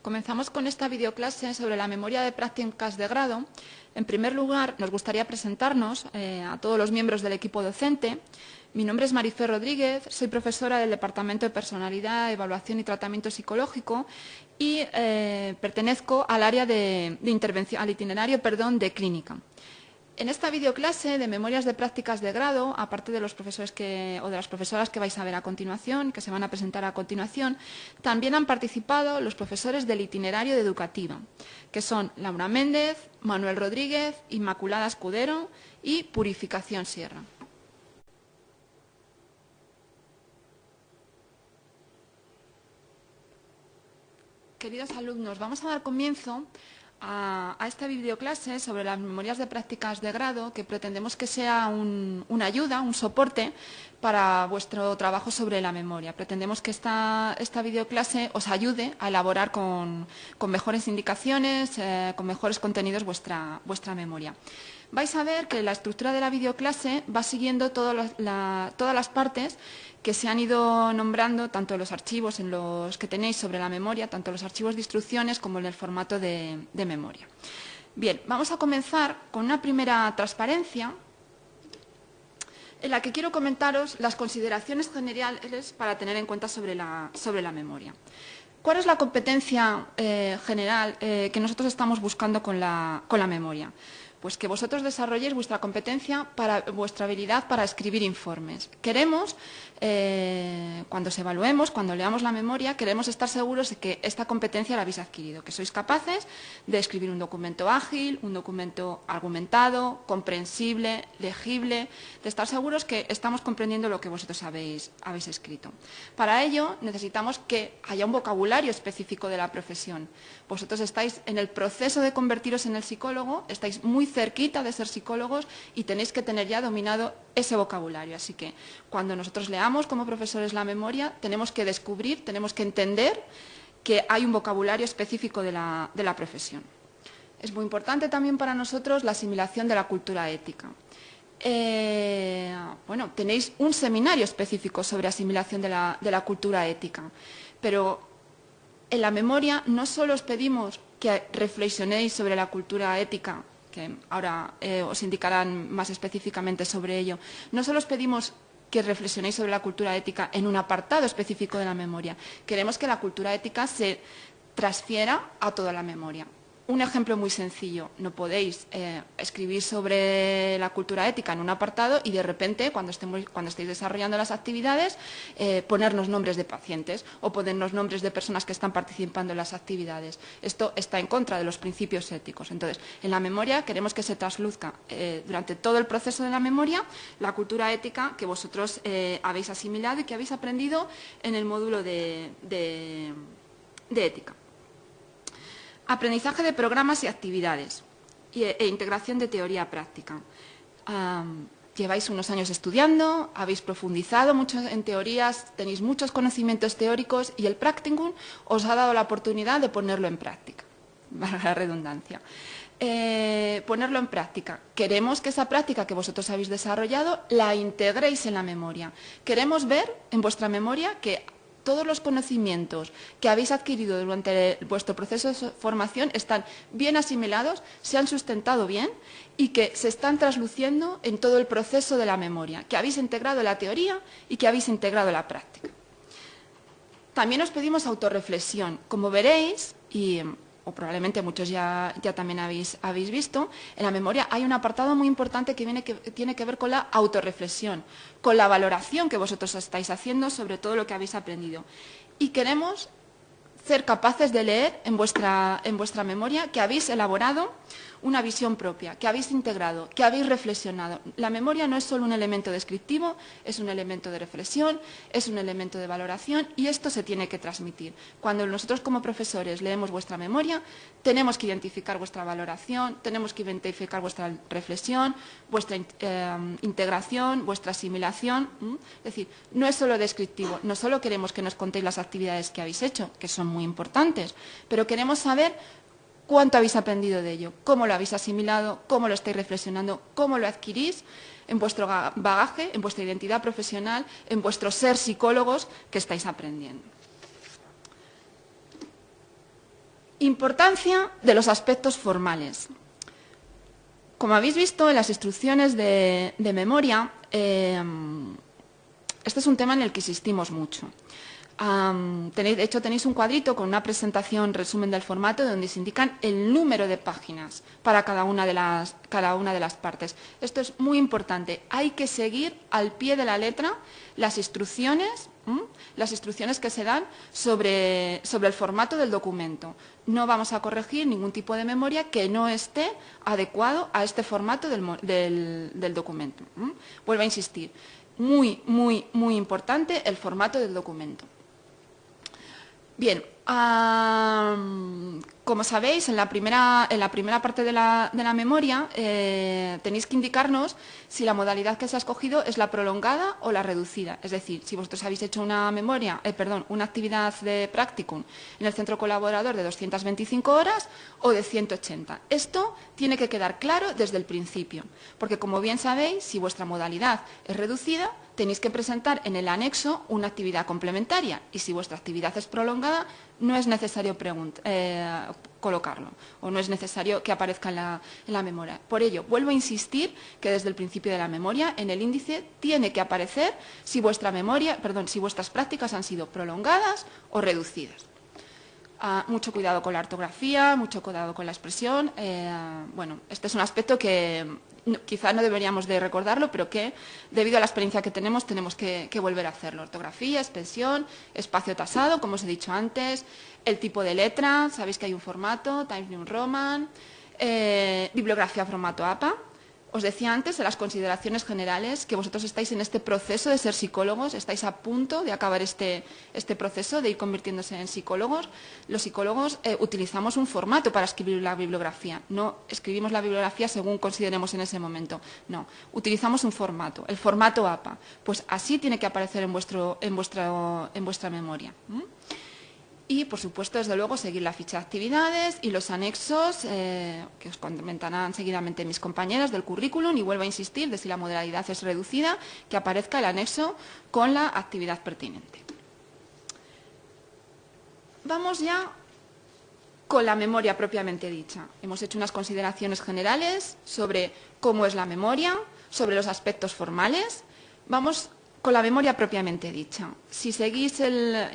Comenzamos con esta videoclase sobre la memoria de prácticas de grado. En primer lugar, nos gustaría presentarnos a todos los miembros del equipo docente. Mi nombre es Marifé Rodríguez, soy profesora del Departamento de Personalidad, Evaluación y Tratamiento Psicológico y pertenezco al área de intervención, al itinerario de clínica. En esta videoclase de memorias de prácticas de grado, aparte de los profesores o de las profesoras que vais a ver a continuación, que se van a presentar a continuación, también han participado los profesores del itinerario de educativa, que son Laura Méndez, Manuel Rodríguez, Inmaculada Escudero y Purificación Sierra. Queridos alumnos, vamos a dar comienzo a esta videoclase sobre las memorias de prácticas de grado, que pretendemos que sea una ayuda, un soporte para vuestro trabajo sobre la memoria. Pretendemos que esta videoclase os ayude a elaborar con mejores indicaciones, con mejores contenidos vuestra memoria. Vais a ver que la estructura de la videoclase va siguiendo todas las partes que se han ido nombrando, tanto en los archivos en los que tenéis sobre la memoria, tanto en los archivos de instrucciones como en el formato de memoria. Bien, vamos a comenzar con una primera transparencia en la que quiero comentaros las consideraciones generales para tener en cuenta sobre la memoria. ¿Cuál es la competencia general que nosotros estamos buscando con la memoria? Pues que vosotros desarrolléis vuestra competencia, vuestra habilidad para escribir informes. Queremos, cuando os evaluemos, cuando leamos la memoria, queremos estar seguros de que esta competencia la habéis adquirido, que sois capaces de escribir un documento ágil, un documento argumentado, comprensible, legible, de estar seguros que estamos comprendiendo lo que vosotros habéis escrito. Para ello necesitamos que haya un vocabulario específico de la profesión. Vosotros estáis en el proceso de convertiros en el psicólogo, estáis muy cerquita de ser psicólogos y tenéis que tener ya dominado ese vocabulario. Así que cuando nosotros leamos como profesores la memoria, tenemos que descubrir, tenemos que entender que hay un vocabulario específico de la profesión. Es muy importante también para nosotros la asimilación de la cultura ética. Bueno, tenéis un seminario específico sobre asimilación de la cultura ética, pero en la memoria no solo os pedimos que reflexionéis sobre la cultura ética, que ahora os indicarán más específicamente sobre ello, no solo os pedimos que reflexionéis sobre la cultura ética en un apartado específico de la memoria, queremos que la cultura ética se transfiera a toda la memoria. Un ejemplo muy sencillo, no podéis escribir sobre la cultura ética en un apartado y de repente, cuando estéis desarrollando las actividades, ponernos nombres de pacientes o ponernos nombres de personas que están participando en las actividades. Esto está en contra de los principios éticos. Entonces, en la memoria queremos que se trasluzca durante todo el proceso de la memoria la cultura ética que vosotros habéis asimilado y que habéis aprendido en el módulo de ética. Aprendizaje de programas y actividades e integración de teoría práctica. Lleváis unos años estudiando, habéis profundizado mucho en teorías, tenéis muchos conocimientos teóricos y el practicum os ha dado la oportunidad de ponerlo en práctica, valga la redundancia. Ponerlo en práctica. Queremos que esa práctica que vosotros habéis desarrollado la integréis en la memoria. Queremos ver en vuestra memoria que todos los conocimientos que habéis adquirido durante vuestro proceso de formación están bien asimilados, se han sustentado bien y que se están trasluciendo en todo el proceso de la memoria, que habéis integrado la teoría y que habéis integrado la práctica. También os pedimos autorreflexión. Como veréis, o probablemente muchos ya también habéis visto, en la memoria hay un apartado muy importante que tiene que ver con la autorreflexión, con la valoración que vosotros estáis haciendo sobre todo lo que habéis aprendido. Y queremos ser capaces de leer en vuestra memoria que habéis elaborado una visión propia, que habéis integrado, que habéis reflexionado. La memoria no es solo un elemento descriptivo, es un elemento de reflexión, es un elemento de valoración y esto se tiene que transmitir. Cuando nosotros como profesores leemos vuestra memoria, tenemos que identificar vuestra valoración, tenemos que identificar vuestra reflexión, vuestra integración, vuestra asimilación. Es decir, no es solo descriptivo, no solo queremos que nos contéis las actividades que habéis hecho, que son muy importantes, pero queremos saber cuánto habéis aprendido de ello, cómo lo habéis asimilado, cómo lo estáis reflexionando, cómo lo adquirís en vuestro bagaje, en vuestra identidad profesional, en vuestro ser psicólogos que estáis aprendiendo. Importancia de los aspectos formales. Como habéis visto en las instrucciones de memoria, este es un tema en el que insistimos mucho. De hecho, tenéis un cuadrito con una presentación, resumen del formato, donde se indican el número de páginas para cada una de las partes. Esto es muy importante. Hay que seguir al pie de la letra las instrucciones que se dan sobre el formato del documento. No vamos a corregir ningún tipo de memoria que no esté adecuado a este formato del documento. Vuelvo a insistir. Muy, muy, muy importante el formato del documento. Bien, como sabéis, en la primera parte de la memoria tenéis que indicarnos si la modalidad que se ha escogido es la prolongada o la reducida. Es decir, si vosotros habéis hecho una actividad de practicum en el centro colaborador de 225 horas o de 180. Esto tiene que quedar claro desde el principio, porque como bien sabéis, si vuestra modalidad es reducida, tenéis que presentar en el anexo una actividad complementaria y si vuestra actividad es prolongada, no es necesario colocarlo o no es necesario que aparezca en la memoria. Por ello, vuelvo a insistir que desde el principio de la memoria, en el índice, tiene que aparecer si vuestras prácticas han sido prolongadas o reducidas. Mucho cuidado con la ortografía, mucho cuidado con la expresión. Bueno, este es un aspecto que quizá no deberíamos de recordarlo, pero que debido a la experiencia que tenemos que volver a hacerlo. Ortografía, expresión, espacio tasado, como os he dicho antes, el tipo de letra, sabéis que hay un formato, Times New Roman, bibliografía formato APA. Os decía antes en las consideraciones generales que vosotros estáis en este proceso de ser psicólogos, estáis a punto de acabar este proceso de ir convirtiéndose en psicólogos. Los psicólogos utilizamos un formato para escribir la bibliografía. No escribimos la bibliografía según consideremos en ese momento. No, utilizamos un formato, el formato APA. Pues así tiene que aparecer en vuestra memoria. Y, por supuesto, desde luego, seguir la ficha de actividades y los anexos que os comentarán seguidamente mis compañeras del currículum. Y vuelvo a insistir de si la modalidad es reducida, que aparezca el anexo con la actividad pertinente. Vamos ya con la memoria propiamente dicha. Hemos hecho unas consideraciones generales sobre cómo es la memoria, sobre los aspectos formales. Vamos con la memoria propiamente dicha. Si seguís el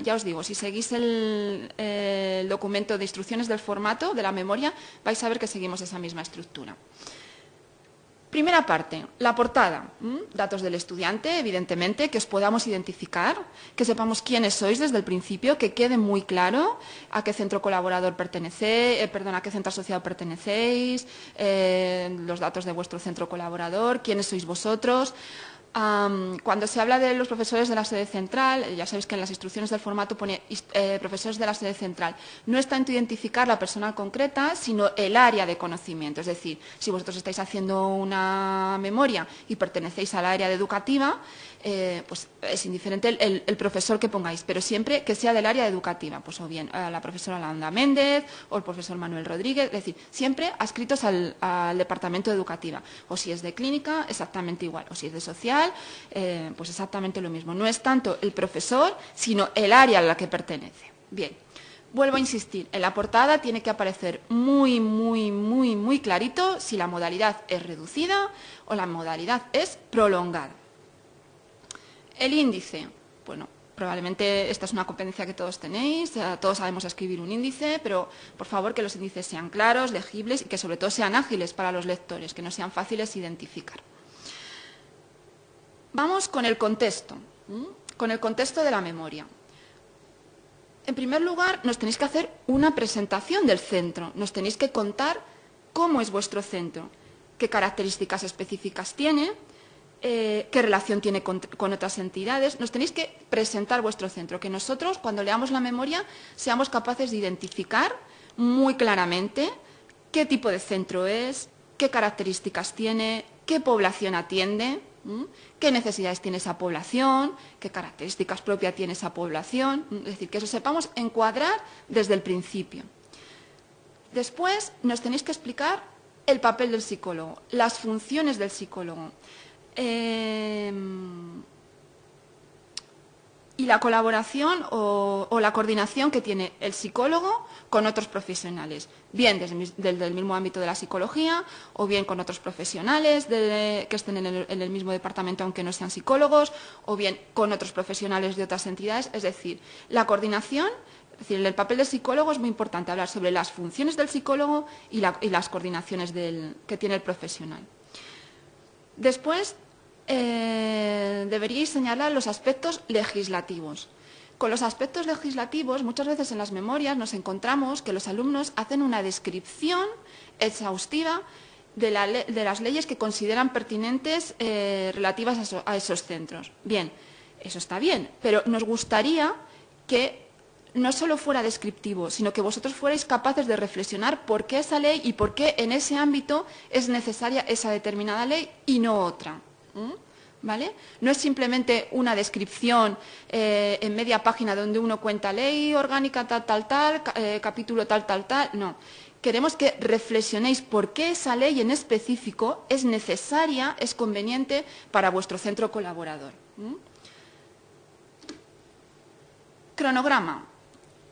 documento de instrucciones del formato de la memoria, vais a ver que seguimos esa misma estructura. Primera parte, la portada. Datos del estudiante, evidentemente, que os podamos identificar, que sepamos quiénes sois desde el principio, que quede muy claro a qué centro colaborador pertenecéis, a qué centro asociado pertenecéis, los datos de vuestro centro colaborador, quiénes sois vosotros. Cuando se habla de los profesores de la sede central, ya sabéis que en las instrucciones del formato pone profesores de la sede central. No es tanto identificar la persona concreta, sino el área de conocimiento. Es decir, si vosotros estáis haciendo una memoria y pertenecéis al área educativa, pues es indiferente el profesor que pongáis, pero siempre que sea del área educativa, pues o bien la profesora Landa Méndez o el profesor Manuel Rodríguez, es decir, siempre adscritos al departamento educativo. O si es de clínica, exactamente igual. O si es de social, pues exactamente lo mismo. No es tanto el profesor, sino el área a la que pertenece. Bien, vuelvo a insistir, en la portada tiene que aparecer muy, muy, muy, muy clarito si la modalidad es reducida o la modalidad es prolongada. El índice, bueno, probablemente esta es una competencia que todos tenéis, todos sabemos escribir un índice, pero por favor que los índices sean claros, legibles y que sobre todo sean ágiles para los lectores, que no sean fáciles de identificar. Vamos con el contexto de la memoria. En primer lugar, nos tenéis que hacer una presentación del centro, nos tenéis que contar cómo es vuestro centro, qué características específicas tiene, qué relación tiene con otras entidades. Nos tenéis que presentar vuestro centro, que nosotros, cuando leamos la memoria, seamos capaces de identificar muy claramente qué tipo de centro es, qué características tiene, qué población atiende, qué necesidades tiene esa población, qué características propias tiene esa población. Es decir, que eso sepamos encuadrar desde el principio. Después nos tenéis que explicar el papel del psicólogo, las funciones del psicólogo. Y la colaboración o la coordinación que tiene el psicólogo con otros profesionales, bien desde el mismo ámbito de la psicología o bien con otros profesionales que estén en el mismo departamento aunque no sean psicólogos o bien con otros profesionales de otras entidades. Es decir, la coordinación, es decir, el papel del psicólogo es muy importante, hablar sobre las funciones del psicólogo y las coordinaciones que tiene el profesional. Después, deberíais señalar los aspectos legislativos. Con los aspectos legislativos, muchas veces en las memorias nos encontramos que los alumnos hacen una descripción exhaustiva de las leyes que consideran pertinentes relativas a esos centros. Bien, eso está bien, pero nos gustaría que no solo fuera descriptivo, sino que vosotros fuerais capaces de reflexionar por qué esa ley y por qué en ese ámbito es necesaria esa determinada ley y no otra. ¿Vale? No es simplemente una descripción en media página donde uno cuenta ley orgánica tal, capítulo tal, no. Queremos que reflexionéis por qué esa ley en específico es necesaria, es conveniente para vuestro centro colaborador. Cronograma.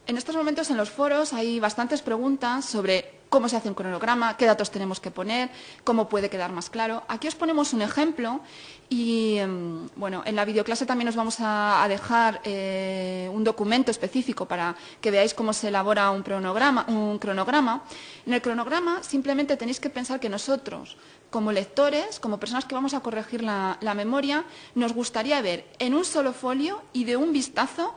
En estos momentos en los foros hay bastantes preguntas sobre cómo se hace un cronograma, qué datos tenemos que poner, cómo puede quedar más claro. Aquí os ponemos un ejemplo y, bueno, en la videoclase también os vamos a dejar un documento específico para que veáis cómo se elabora un cronograma. En el cronograma simplemente tenéis que pensar que nosotros, como lectores, como personas que vamos a corregir la memoria, nos gustaría ver en un solo folio y de un vistazo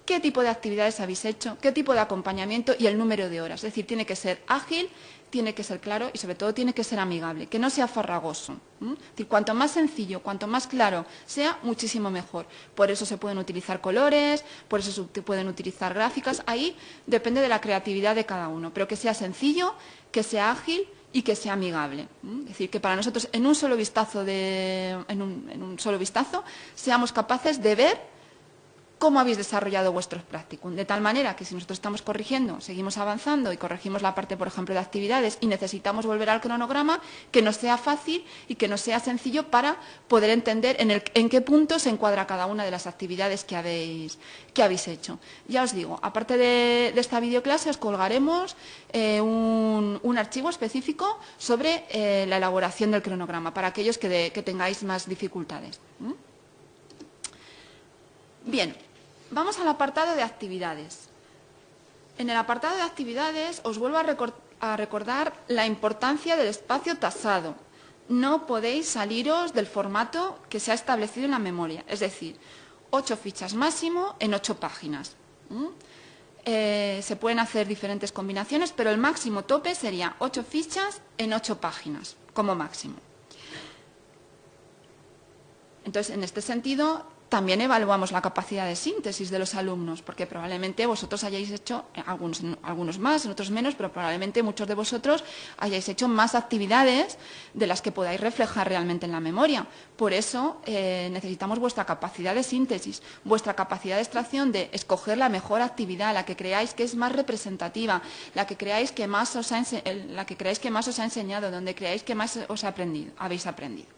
qué tipo de actividades habéis hecho, qué tipo de acompañamiento y el número de horas. Es decir, tiene que ser ágil, tiene que ser claro y sobre todo tiene que ser amigable, que no sea farragoso. Es decir, cuanto más sencillo, cuanto más claro sea, muchísimo mejor. Por eso se pueden utilizar colores, por eso se pueden utilizar gráficas. Ahí depende de la creatividad de cada uno, pero que sea sencillo, que sea ágil y que sea amigable. Es decir, que para nosotros en un solo vistazo, seamos capaces de ver cómo habéis desarrollado vuestros practicum, de tal manera que si nosotros estamos corrigiendo, seguimos avanzando y corregimos la parte, por ejemplo, de actividades y necesitamos volver al cronograma, que nos sea fácil y que nos sea sencillo para poder entender en qué punto se encuadra cada una de las actividades que habéis hecho. Ya os digo, aparte de esta videoclase os colgaremos un archivo específico sobre la elaboración del cronograma para aquellos que tengáis más dificultades. Bien, vamos al apartado de actividades. En el apartado de actividades os vuelvo a recordar la importancia del espacio tasado. No podéis saliros del formato que se ha establecido en la memoria, es decir, 8 fichas máximo en 8 páginas. Se pueden hacer diferentes combinaciones, pero el máximo tope sería 8 fichas en 8 páginas, como máximo. Entonces, en este sentido, también evaluamos la capacidad de síntesis de los alumnos, porque probablemente vosotros hayáis hecho, algunos más, otros menos, pero probablemente muchos de vosotros hayáis hecho más actividades de las que podáis reflejar realmente en la memoria. Por eso necesitamos vuestra capacidad de síntesis, vuestra capacidad de extracción de escoger la mejor actividad, la que creáis que es más representativa, la que creáis que más os ha enseñado, donde creáis que más habéis aprendido.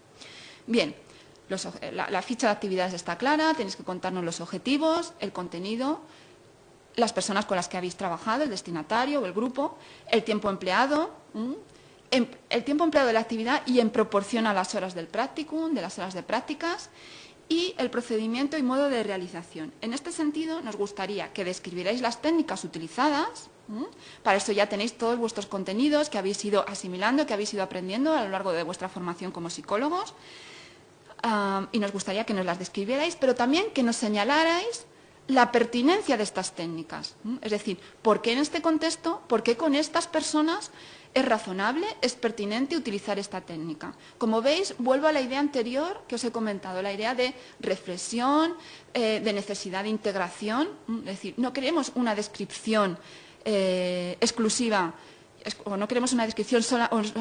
Bien. La ficha de actividades está clara, tenéis que contarnos los objetivos, el contenido, las personas con las que habéis trabajado, el destinatario o el grupo, el tiempo empleado, el tiempo empleado de la actividad y en proporción a las horas del practicum, de las horas de prácticas y el procedimiento y modo de realización. En este sentido, nos gustaría que describierais las técnicas utilizadas. Para eso ya tenéis todos vuestros contenidos que habéis ido asimilando, que habéis ido aprendiendo a lo largo de vuestra formación como psicólogos. Y nos gustaría que nos las describierais, pero también que nos señalarais la pertinencia de estas técnicas. Es decir, ¿por qué en este contexto, por qué con estas personas es razonable, es pertinente utilizar esta técnica? Como veis, vuelvo a la idea anterior que os he comentado, la idea de reflexión, de necesidad de integración. Es decir, no queremos una descripción exclusiva, o no queremos una descripción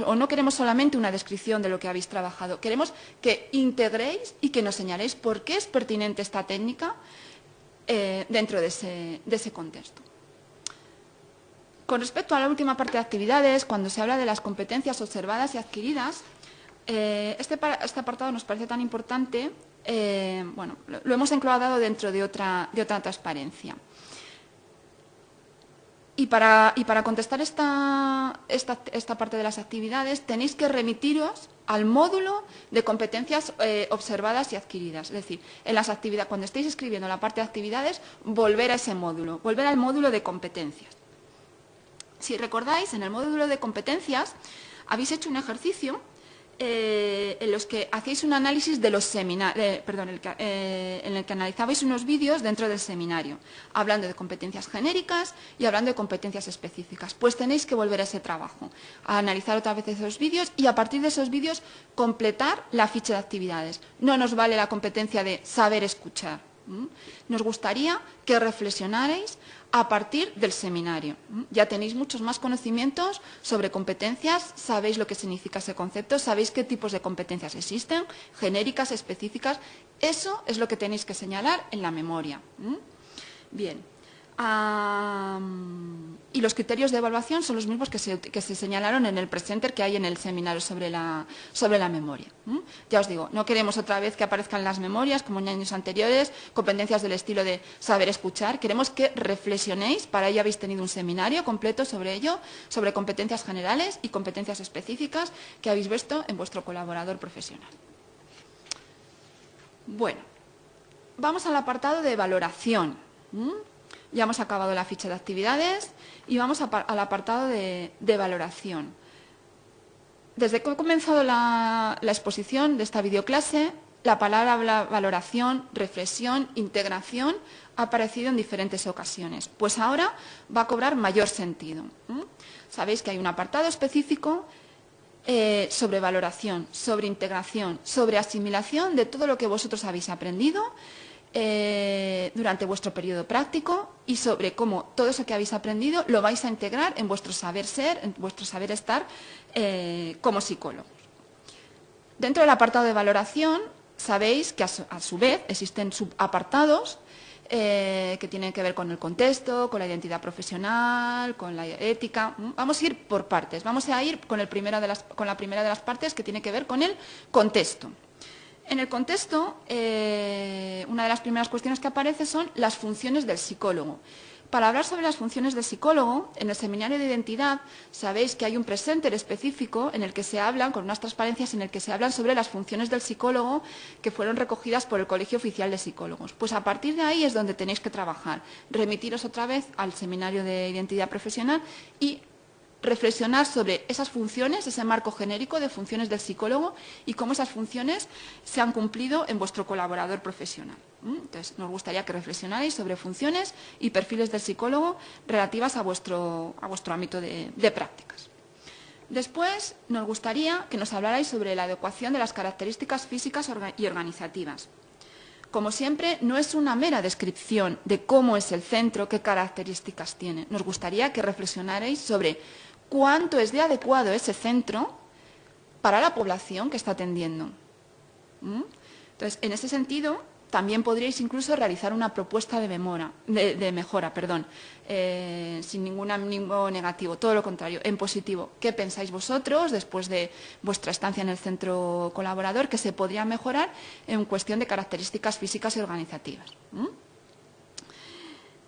o no queremos solamente una descripción de lo que habéis trabajado. Queremos que integréis y que nos señaléis por qué es pertinente esta técnica dentro de ese contexto. Con respecto a la última parte de actividades, cuando se habla de las competencias observadas y adquiridas, este apartado nos parece tan importante bueno, lo hemos encuadrado dentro de otra transparencia. Y para contestar esta parte de las actividades tenéis que remitiros al módulo de competencias observadas y adquiridas. Es decir, en las actividades, cuando estéis escribiendo la parte de actividades, volver a ese módulo, volver al módulo de competencias. Si recordáis, en el módulo de competencias habéis hecho un ejercicio en los que hacéis un análisis de los seminarios, en el que analizabais unos vídeos dentro del seminario, hablando de competencias genéricas y hablando de competencias específicas. Pues tenéis que volver a ese trabajo, a analizar otra vez esos vídeos y a partir de esos vídeos completar la ficha de actividades. No nos vale la competencia de saber escuchar. Nos gustaría que reflexionarais a partir del seminario. Ya tenéis muchos más conocimientos sobre competencias, sabéis lo que significa ese concepto, sabéis qué tipos de competencias existen, genéricas, específicas. Eso es lo que tenéis que señalar en la memoria. Bien. Y los criterios de evaluación son los mismos que se señalaron en el presenter que hay en el seminario sobre la memoria. Ya os digo, no queremos otra vez que aparezcan las memorias, como en años anteriores, competencias del estilo de saber escuchar. Queremos que reflexionéis, para ello habéis tenido un seminario completo sobre ello, sobre competencias generales y competencias específicas que habéis visto en vuestro colaborador profesional. Bueno, vamos al apartado de valoración. Ya hemos acabado la ficha de actividades y vamos al apartado de valoración. Desde que he comenzado la exposición de esta videoclase, la palabra valoración, reflexión, integración ha aparecido en diferentes ocasiones. Pues ahora va a cobrar mayor sentido. Sabéis que hay un apartado específico sobre valoración, sobre integración, sobre asimilación de todo lo que vosotros habéis aprendido durante vuestro periodo práctico y sobre cómo todo eso que habéis aprendido lo vais a integrar en vuestro saber ser, en vuestro saber estar como psicólogos. Dentro del apartado de valoración, sabéis que a su vez existen subapartados que tienen que ver con el contexto, con la identidad profesional, con la ética. Vamos a ir por partes. Vamos a ir con la primera de las partes que tiene que ver con el contexto. En el contexto, una de las primeras cuestiones que aparece son las funciones del psicólogo. Para hablar sobre las funciones del psicólogo, en el seminario de identidad sabéis que hay un presenter específico en el que se hablan, con unas transparencias en el que se hablan sobre las funciones del psicólogo que fueron recogidas por el Colegio Oficial de Psicólogos. Pues a partir de ahí es donde tenéis que trabajar. Remitiros otra vez al seminario de identidad profesional y reflexionar sobre esas funciones, ese marco genérico de funciones del psicólogo y cómo esas funciones se han cumplido en vuestro colaborador profesional. Entonces, nos gustaría que reflexionarais sobre funciones y perfiles del psicólogo relativas a vuestro ámbito de prácticas. Después, nos gustaría que nos hablarais sobre la adecuación de las características físicas y organizativas. Como siempre, no es una mera descripción de cómo es el centro, qué características tiene. Nos gustaría que reflexionarais sobre cuánto es de adecuado ese centro para la población que está atendiendo. Entonces, en ese sentido, también podríais incluso realizar una propuesta de mejora, sin ningún ánimo negativo, todo lo contrario, en positivo. ¿Qué pensáis vosotros después de vuestra estancia en el centro colaborador que se podría mejorar en cuestión de características físicas y organizativas?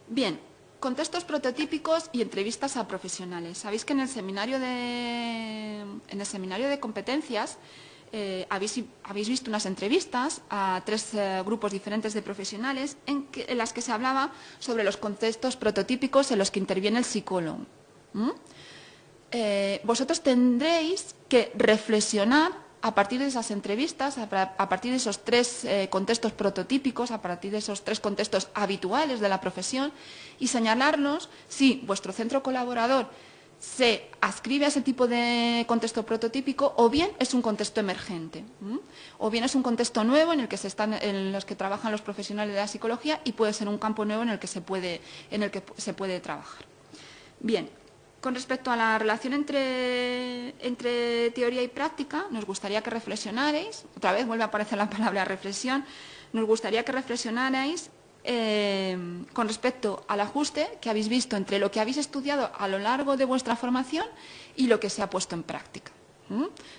Bien, contextos prototípicos y entrevistas a profesionales. Sabéis que en el seminario de competencias habéis visto unas entrevistas a 3 grupos diferentes de profesionales en las que se hablaba sobre los contextos prototípicos en los que interviene el psicólogo. Vosotros tendréis que reflexionar a partir de esas entrevistas, a partir de esos 3 contextos prototípicos, a partir de esos 3 contextos habituales de la profesión y señalarnos si vuestro centro colaborador se adscribe a ese tipo de contexto prototípico o bien es un contexto emergente, o bien es un contexto nuevo en los que trabajan los profesionales de la psicología y puede ser un campo nuevo en el que se puede trabajar. Bien, con respecto a la relación entre teoría y práctica, nos gustaría que reflexionarais, otra vez vuelve a aparecer la palabra reflexión, nos gustaría que reflexionarais con respecto al ajuste que habéis visto entre lo que habéis estudiado a lo largo de vuestra formación y lo que se ha puesto en práctica.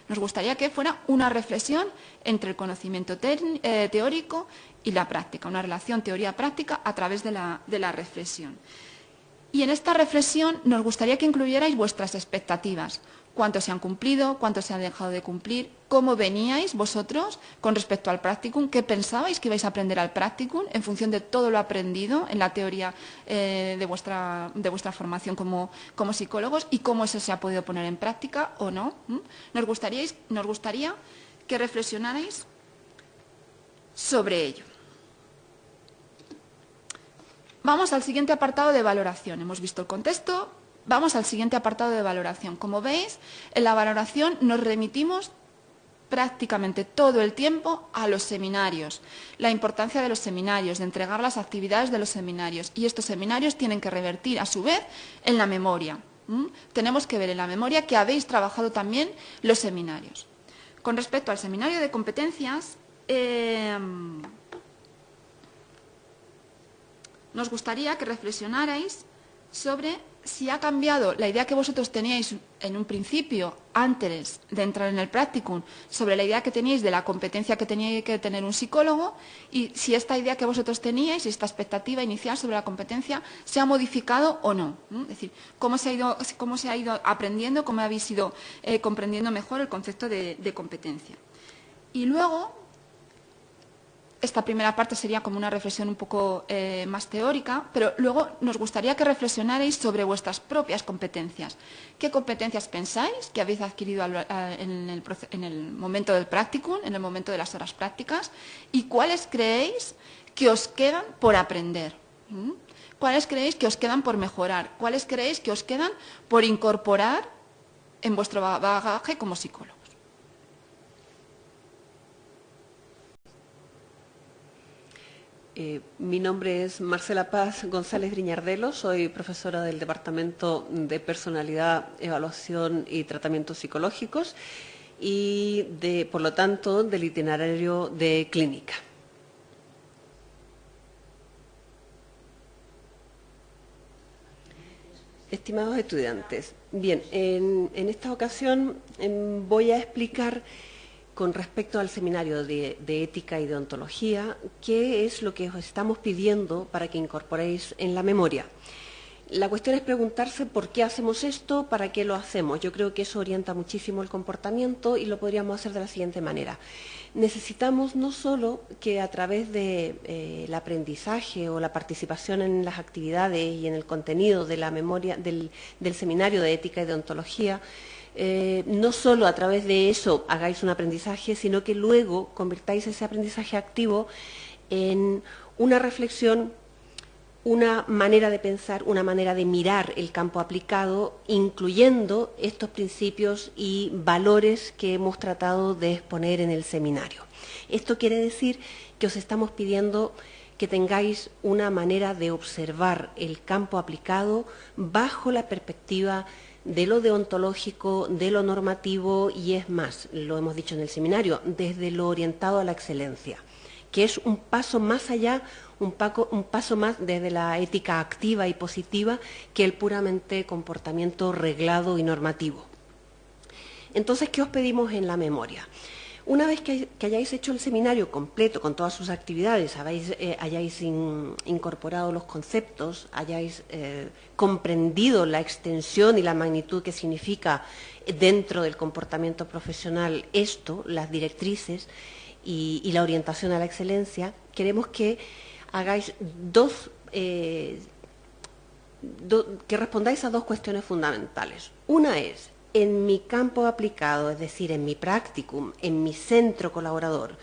Nos gustaría que fuera una reflexión entre el conocimiento teórico y la práctica, una relación teoría-práctica a través de la reflexión. Y en esta reflexión nos gustaría que incluyerais vuestras expectativas. Cuánto se han cumplido, cuánto se han dejado de cumplir, cómo veníais vosotros con respecto al practicum, qué pensabais que ibais a aprender al practicum en función de todo lo aprendido en la teoría de vuestra formación como psicólogos y cómo eso se ha podido poner en práctica o no. Nos gustaría que reflexionarais sobre ello. Vamos al siguiente apartado de valoración. Hemos visto el contexto. Vamos al siguiente apartado de valoración. Como veis, en la valoración nos remitimos prácticamente todo el tiempo a los seminarios, la importancia de los seminarios, de entregar las actividades de los seminarios. Y estos seminarios tienen que revertir, a su vez, en la memoria. Tenemos que ver en la memoria que habéis trabajado también los seminarios. Con respecto al seminario de competencias, nos gustaría que reflexionarais sobre si ha cambiado la idea que vosotros teníais en un principio, antes de entrar en el practicum, sobre la idea que teníais de la competencia que tenía que tener un psicólogo, y si esta idea que vosotros teníais, esta expectativa inicial sobre la competencia, se ha modificado o no. Es decir, cómo se ha ido aprendiendo, cómo habéis ido comprendiendo mejor el concepto de competencia. Y luego, esta primera parte sería como una reflexión un poco más teórica, pero luego nos gustaría que reflexionarais sobre vuestras propias competencias. ¿Qué competencias pensáis que habéis adquirido en el momento del practicum, en el momento de las horas prácticas? ¿Y cuáles creéis que os quedan por aprender? ¿Cuáles creéis que os quedan por mejorar? ¿Cuáles creéis que os quedan por incorporar en vuestro bagaje como psicólogo? Mi nombre es Marcela Paz González Briñardelo, soy profesora del Departamento de Personalidad, Evaluación y Tratamientos Psicológicos y, por lo tanto, del itinerario de clínica. Estimados estudiantes, bien, en esta ocasión voy a explicar con respecto al seminario de ética y deontología, qué es lo que os estamos pidiendo para que incorporéis en la memoria. La cuestión es preguntarse por qué hacemos esto, para qué lo hacemos. Yo creo que eso orienta muchísimo el comportamiento y lo podríamos hacer de la siguiente manera. Necesitamos no solo que a través del aprendizaje o la participación en las actividades y en el contenido de la memoria del seminario de ética y deontología, no solo a través de eso hagáis un aprendizaje, sino que luego convirtáis ese aprendizaje activo en una reflexión, una manera de pensar, una manera de mirar el campo aplicado, incluyendo estos principios y valores que hemos tratado de exponer en el seminario. Esto quiere decir que os estamos pidiendo que tengáis una manera de observar el campo aplicado bajo la perspectiva de lo deontológico, de lo normativo y, es más, lo hemos dicho en el seminario, desde lo orientado a la excelencia, que es un paso más allá, un paso más desde la ética activa y positiva que el puramente comportamiento reglado y normativo. Entonces, ¿qué os pedimos en la memoria? Una vez que hayáis hecho el seminario completo con todas sus actividades, hayáis incorporado los conceptos, hayáis comprendido la extensión y la magnitud que significa dentro del comportamiento profesional esto, las directrices y la orientación a la excelencia, queremos que hagáis que respondáis a dos cuestiones fundamentales. Una es, en mi campo aplicado, es decir, en mi practicum, en mi centro colaborador,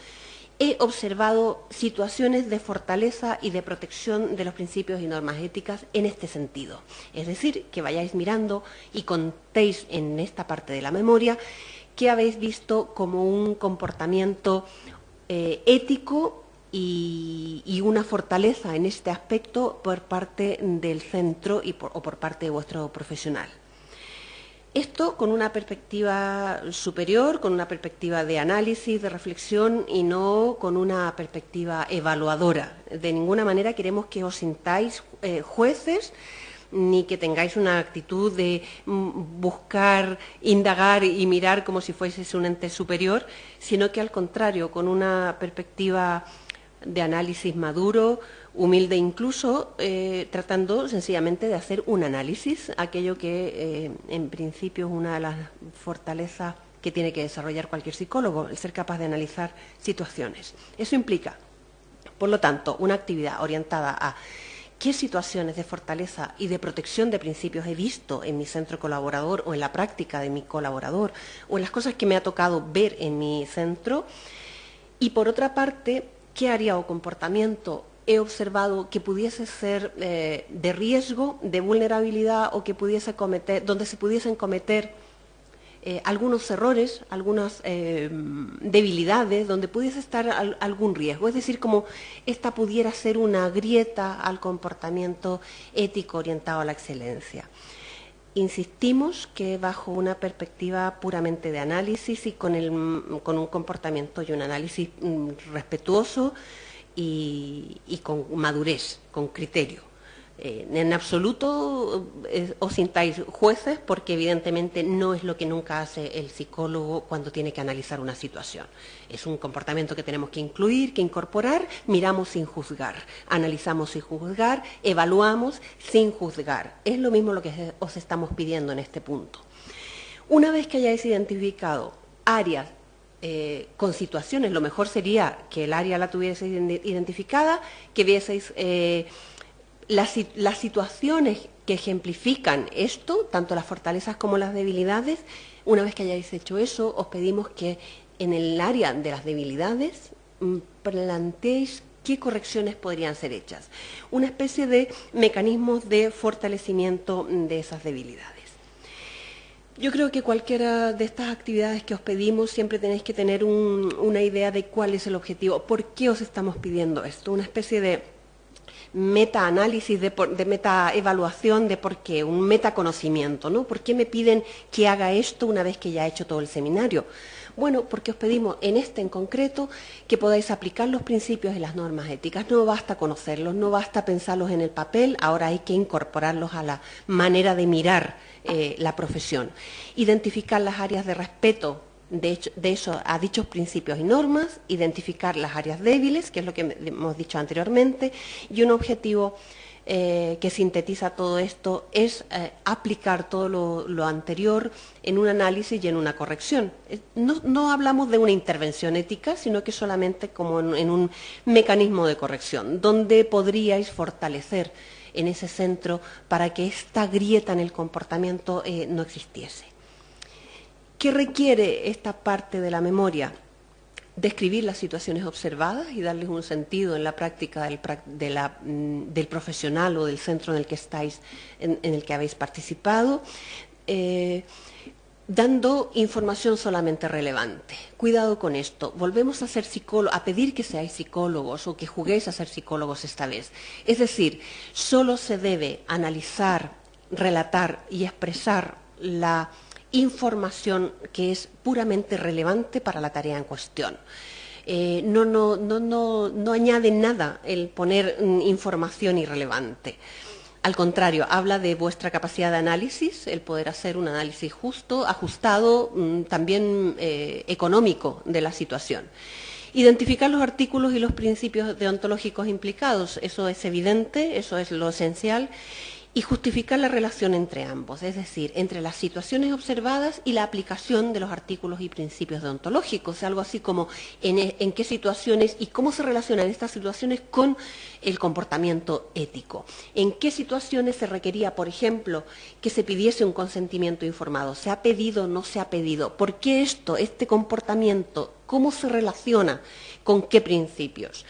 he observado situaciones de fortaleza y de protección de los principios y normas éticas en este sentido. Es decir, que vayáis mirando y contéis en esta parte de la memoria qué habéis visto como un comportamiento ético y una fortaleza en este aspecto por parte del centro o por parte de vuestro profesional. Esto con una perspectiva superior, con una perspectiva de análisis, de reflexión y no con una perspectiva evaluadora. De ninguna manera queremos que os sintáis jueces ni que tengáis una actitud de buscar, indagar y mirar como si fueseis un ente superior, sino que al contrario, con una perspectiva de análisis maduro, humilde incluso, tratando sencillamente de hacer un análisis, aquello que en principio es una de las fortalezas que tiene que desarrollar cualquier psicólogo, el ser capaz de analizar situaciones. Eso implica, por lo tanto, una actividad orientada a qué situaciones de fortaleza y de protección de principios he visto en mi centro colaborador o en la práctica de mi colaborador o en las cosas que me ha tocado ver en mi centro, y por otra parte, qué área o comportamiento he observado que pudiese ser de riesgo, de vulnerabilidad o que pudiese cometer, donde se pudiesen cometer algunos errores, algunas debilidades, donde pudiese estar algún riesgo. Es decir, como esta pudiera ser una grieta al comportamiento ético orientado a la excelencia. Insistimos que bajo una perspectiva puramente de análisis y con un comportamiento y un análisis respetuoso y con madurez, con criterio. En absoluto os sintáis jueces, porque evidentemente no es lo que nunca hace el psicólogo cuando tiene que analizar una situación. Es un comportamiento que tenemos que incluir, que incorporar, miramos sin juzgar, analizamos sin juzgar, evaluamos sin juzgar. Es lo mismo lo que os estamos pidiendo en este punto. Una vez que hayáis identificado áreas con situaciones, lo mejor sería que el área la tuvieseis identificada, que vieseis las situaciones que ejemplifican esto, tanto las fortalezas como las debilidades. Una vez que hayáis hecho eso, os pedimos que en el área de las debilidades planteéis qué correcciones podrían ser hechas. Una especie de mecanismos de fortalecimiento de esas debilidades. Yo creo que cualquiera de estas actividades que os pedimos siempre tenéis que tener una idea de cuál es el objetivo, por qué os estamos pidiendo esto, una especie de metaanálisis, de metaevaluación de por qué, un metaconocimiento, ¿no? ¿Por qué me piden que haga esto una vez que ya he hecho todo el seminario? Bueno, porque os pedimos en concreto que podáis aplicar los principios y las normas éticas. No basta conocerlos, no basta pensarlos en el papel, ahora hay que incorporarlos a la manera de mirar la profesión. Identificar las áreas de respeto de eso a dichos principios y normas, identificar las áreas débiles, que es lo que hemos dicho anteriormente, y un objetivo que sintetiza todo esto es aplicar todo lo anterior en un análisis y en una corrección. No hablamos de una intervención ética, sino que solamente como en un mecanismo de corrección, donde podríais fortalecer en ese centro para que esta grieta en el comportamiento no existiese. ¿Qué requiere esta parte de la memoria? Describir las situaciones observadas y darles un sentido en la práctica del profesional o del centro en el que estáis, en el que habéis participado, dando información solamente relevante. Cuidado con esto. Volvemos a pedir que seáis psicólogos o que juguéis a ser psicólogos esta vez. Es decir, solo se debe analizar, relatar y expresar la información que es puramente relevante para la tarea en cuestión. No añade nada el poner información irrelevante. Al contrario, habla de vuestra capacidad de análisis, el poder hacer un análisis justo, ajustado, también económico de la situación. Identificar los artículos y los principios deontológicos implicados, eso es evidente, eso es lo esencial. Y justificar la relación entre ambos, es decir, entre las situaciones observadas y la aplicación de los artículos y principios deontológicos, algo así como en qué situaciones y cómo se relacionan estas situaciones con el comportamiento ético. En qué situaciones se requería, por ejemplo, que se pidiese un consentimiento informado. ¿Se ha pedido o no se ha pedido? ¿Por qué este comportamiento, cómo se relaciona con qué principios?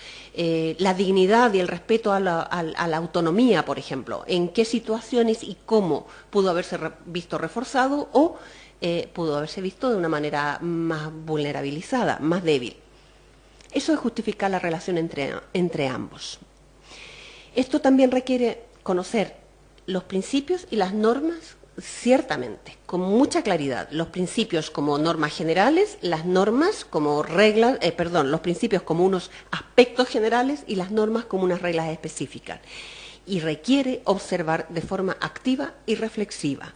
La dignidad y el respeto a la autonomía, por ejemplo, en qué situaciones y cómo pudo haberse visto reforzado o pudo haberse visto de una manera más vulnerabilizada, más débil. Eso es justificar la relación entre ambos. Esto también requiere conocer los principios y las normas, ciertamente, con mucha claridad, los principios como normas generales, las normas como reglas, los principios como unos aspectos generales y las normas como unas reglas específicas. y requiere observar de forma activa y reflexiva.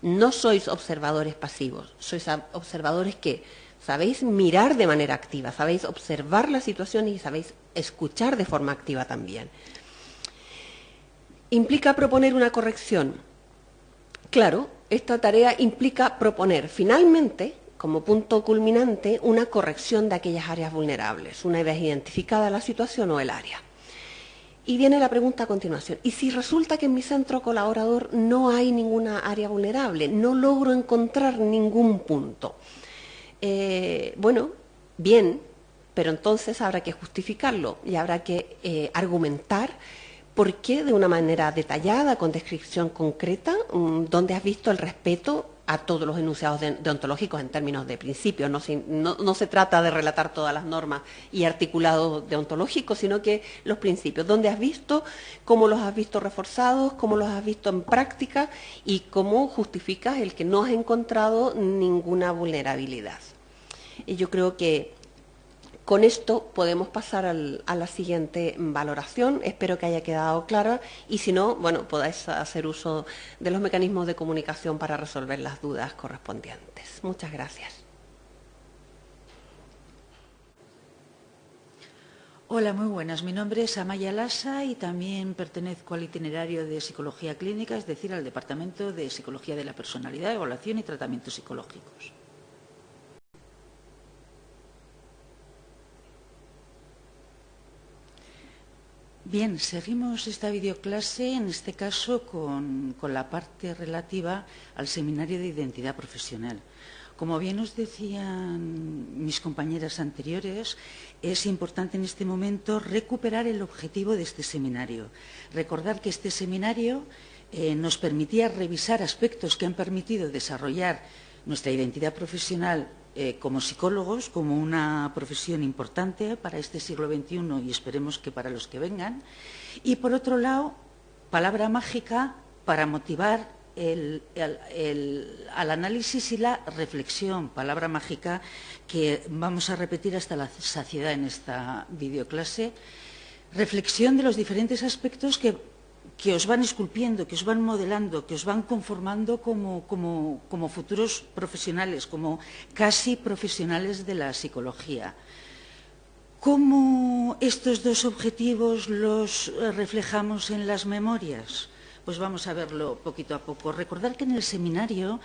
No sois observadores pasivos, sois observadores que sabéis mirar de manera activa, sabéis observar la situación y sabéis escuchar de forma activa también. ¿Implica proponer una corrección? Claro, esta tarea implica proponer finalmente, como punto culminante, una corrección de aquellas áreas vulnerables, una vez identificada la situación o el área. Y viene la pregunta a continuación. ¿Y si resulta que en mi centro colaborador no hay ninguna área vulnerable? No logro encontrar ningún punto. Bueno, bien, pero entonces habrá que justificarlo y habrá que argumentar por qué de una manera detallada, con descripción concreta, dónde has visto el respeto a todos los enunciados deontológicos en términos de principios. No se trata de relatar todas las normas y articulados deontológicos, sino que los principios. ¿Dónde has visto? ¿Cómo los has visto reforzados? ¿Cómo los has visto en práctica? Y cómo justificas el que no has encontrado ninguna vulnerabilidad. Y yo creo que con esto podemos pasar a la siguiente valoración. Espero que haya quedado clara y si no, bueno, podáis hacer uso de los mecanismos de comunicación para resolver las dudas correspondientes. Muchas gracias. Hola, muy buenas. Mi nombre es Amaya Lasa y también pertenezco al itinerario de Psicología Clínica, es decir, al Departamento de Psicología de la Personalidad, Evaluación y Tratamientos Psicológicos. Bien, seguimos esta videoclase, en este caso con la parte relativa al seminario de identidad profesional. Como bien os decían mis compañeras anteriores, es importante en este momento recuperar el objetivo de este seminario. Recordar que este seminario nos permitía revisar aspectos que han permitido desarrollar nuestra identidad profesional como psicólogos, como una profesión importante para este siglo XXI y esperemos que para los que vengan. Y, por otro lado, palabra mágica para motivar al análisis y la reflexión, palabra mágica que vamos a repetir hasta la saciedad en esta videoclase. Reflexión de los diferentes aspectos que os van esculpiendo, que os van modelando, que os van conformando como futuros profesionales, como casi profesionales de la psicología. ¿Cómo estos dos objetivos los reflejamos en las memorias? Pues vamos a verlo poquito a poco. Recordar que en el seminario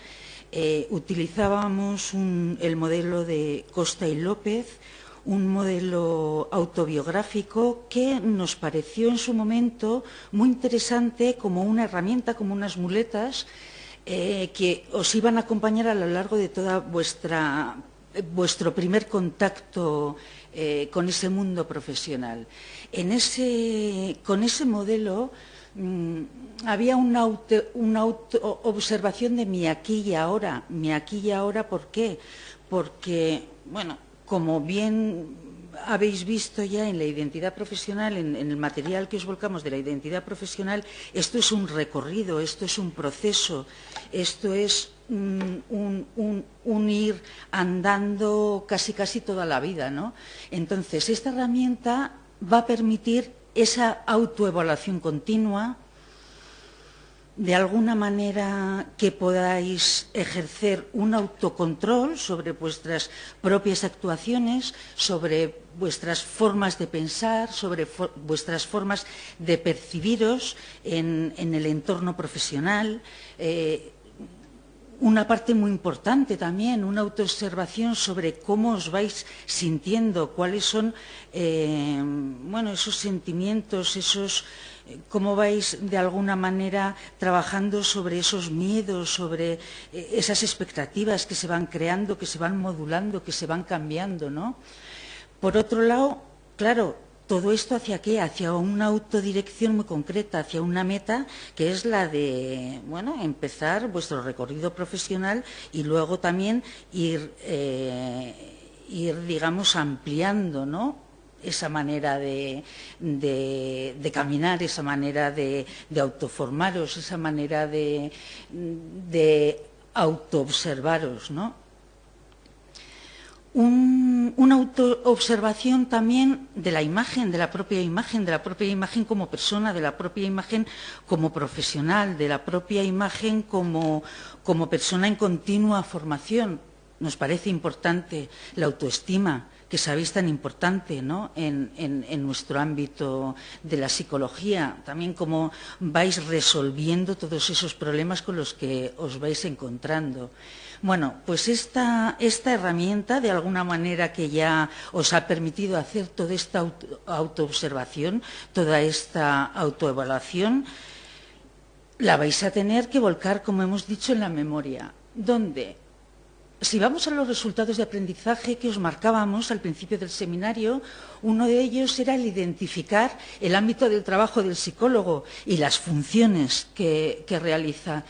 utilizábamos el modelo de Costa y López, un modelo autobiográfico que nos pareció en su momento muy interesante como una herramienta, como unas muletas que os iban a acompañar a lo largo de toda vuestro primer contacto con ese mundo profesional. Con ese modelo había una auto-observación de mi aquí y ahora. Mi aquí y ahora, ¿por qué? Porque, bueno, como bien habéis visto ya en la identidad profesional, en el material que os volcamos de la identidad profesional, esto es un recorrido, esto es un proceso, esto es un ir andando casi toda la vida, ¿no? Entonces, esta herramienta va a permitir esa autoevaluación continua, de alguna manera que podáis ejercer un autocontrol sobre vuestras propias actuaciones, sobre vuestras formas de pensar, sobre vuestras formas de percibiros en el entorno profesional. Una parte muy importante también, una autoobservación sobre cómo os vais sintiendo, cuáles son esos sentimientos, cómo vais de alguna manera trabajando sobre esos miedos, sobre esas expectativas que se van creando, que se van modulando, que se van cambiando, ¿no? Por otro lado, claro, todo esto ¿hacia qué? Hacia una autodirección muy concreta, hacia una meta que es la de, empezar vuestro recorrido profesional y luego también ir digamos, ampliando, ¿no?, esa manera de caminar, esa manera de autoformaros, esa manera de autoobservaros, ¿no? una autoobservación también de la imagen, de la propia imagen como persona, de la propia imagen como profesional, de la propia imagen como persona en continua formación. Nos parece importante la autoestima, que sabéis tan importante, ¿no?, en nuestro ámbito de la psicología, también cómo vais resolviendo todos esos problemas con los que os vais encontrando. Bueno, pues esta herramienta, de alguna manera, que ya os ha permitido hacer toda esta autoobservación, toda esta autoevaluación, la vais a tener que volcar, como hemos dicho, en la memoria. ¿Dónde? Si vamos a los resultados de aprendizaje que os marcábamos al principio del seminario, uno de ellos era el identificar el ámbito del trabajo del psicólogo y las funciones que realiza.